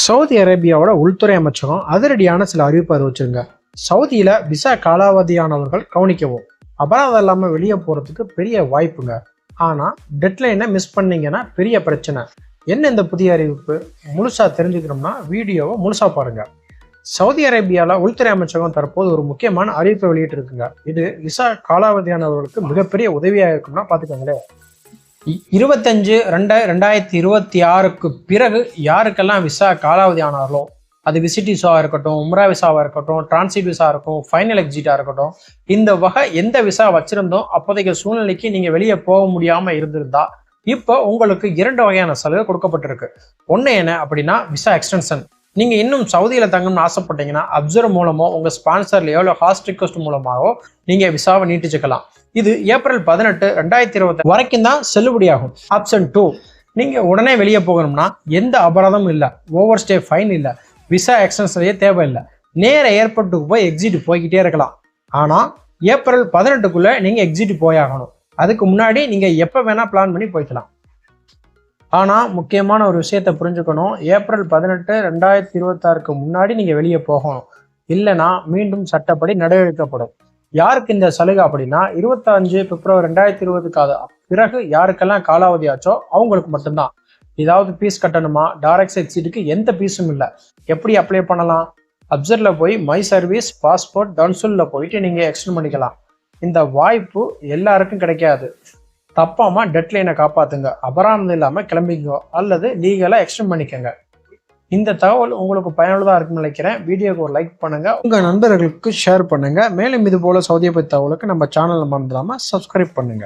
Saudi அரேபியாவோட உள்துறை அமைச்சகம் அதிரடியான சில அறிவிப்பு அறிவிச்சிருங்க. சவுதியில விசா காலாவதியானவர்கள் கவனிக்கவும், அபராதம் இல்லாம வெளியே போறதுக்கு பெரிய வாய்ப்புங்க. ஆனா டெட்லைனை மிஸ் பண்ணீங்கன்னா பெரிய பிரச்சனை. என்ன இந்த புதிய அறிவிப்பு? முழுசா தெரிஞ்சுக்கணும்னா வீடியோவை முழுசா பாருங்க. சவுதி அரேபியாவில் உள்துறை அமைச்சகம் தற்போது ஒரு முக்கியமான அறிவிப்பை வெளியிட்டு இருக்குங்க. இது விசா காலாவதியானவர்களுக்கு மிகப்பெரிய உதவியா இருக்கும்னா பாத்துக்கோங்களேன். 25/2/2026 பிறகு யாருக்கெல்லாம் விசா காலாவதி ஆனார்களோ, அது விசிட் விசாவாக இருக்கட்டும், உம்ரா விசாவாக இருக்கட்டும், டிரான்சிட் விசா இருக்கட்டும், ஃபைனல் எக்ஸிட்டாக இருக்கட்டும், இந்த வகை எந்த விசா வச்சிருந்தோம் அப்போதைக்கு சூழ்நிலைக்கு நீங்கள் வெளியே போக முடியாமல் இருந்திருந்தா இப்போ உங்களுக்கு 2 வகையான சலுகை கொடுக்கப்பட்டிருக்கு. ஒன்று என்ன அப்படின்னா விசா எக்ஸ்டென்ஷன். நீங்கள் இன்னும் சவுதியில் தங்கணும்னு ஆசைப்பட்டீங்கன்னா அப்சர்வ் மூலமோ உங்கள் ஸ்பான்சர்லையோ இல்லை ஹாஸ்ட் ரிக்வஸ்ட் மூலமாகவோ நீங்கள் விசாவை நீட்டிச்சுக்கலாம். இது ஏப்ரல் 18, 2020 வரைக்கும் தான் செல்லுபடியாகும். ஆப்ஷன் 2, நீங்கள் உடனே வெளியே போகணும்னா எந்த அபராதமும் இல்லை, ஓவர் ஸ்டே ஃபைன் இல்லை, விசா எக்ஸ்டென்ஷனே தேவையில்லை, நேர ஏர்போர்ட்டுக்கு போய் எக்ஸிட் போய்கிட்டே இருக்கலாம். ஆனால் ஏப்ரல் 18க்குள்ளே நீங்கள் எக்ஸிட் போயாகணும். அதுக்கு முன்னாடி நீங்கள் எப்போ வேணால் பிளான் பண்ணி போய்க்கலாம். ஆனால் முக்கியமான ஒரு விஷயத்தை புரிஞ்சுக்கணும். ஏப்ரல் 18, 2026 முன்னாடி நீங்கள் வெளியே போகணும். இல்லைனா மீண்டும் சட்டப்படி நடவடிக்கப்படும். யாருக்கு இந்த சலுகை அப்படின்னா 25 பிப்ரவரி 2020 பிறகு யாருக்கெல்லாம் காலாவதி ஆச்சோ அவங்களுக்கு மட்டும்தான். ஏதாவது ஃபீஸ் கட்டணுமா? டைரக்ட் எக்ஸிட்டுக்கு எந்த ஃபீஸும் இல்லை. எப்படி அப்ளை பண்ணலாம்? அப்சர்ல போய் மை சர்வீஸ், பாஸ்போர்ட், கன்சூலில் போயிட்டு நீங்கள் எக்ஸ்டெண்ட் பண்ணிக்கலாம். இந்த வாய்ப்பு எல்லாருக்கும் கிடைக்காது. தப்பாம டெட்லைனை காப்பாத்துங்க. அபராதம் இல்லாமல் கிளம்பிக்கோ அல்லது லீகலாக எக்ஸ்டெண்ட் பண்ணிக்கோங்க. இந்த தகவல் உங்களுக்கு பயனுள்ளதாக இருக்குன்னு நினைக்கிறேன். வீடியோக்கு ஒரு லைக் பண்ணுங்க, உங்க நண்பர்களுக்கு ஷேர் பண்ணுங்க. மேலும் இது போல சவுதியை பற்றி தகவலுக்கு நம்ம சேனலை மறந்துடாம சப்ஸ்கிரைப் பண்ணுங்க.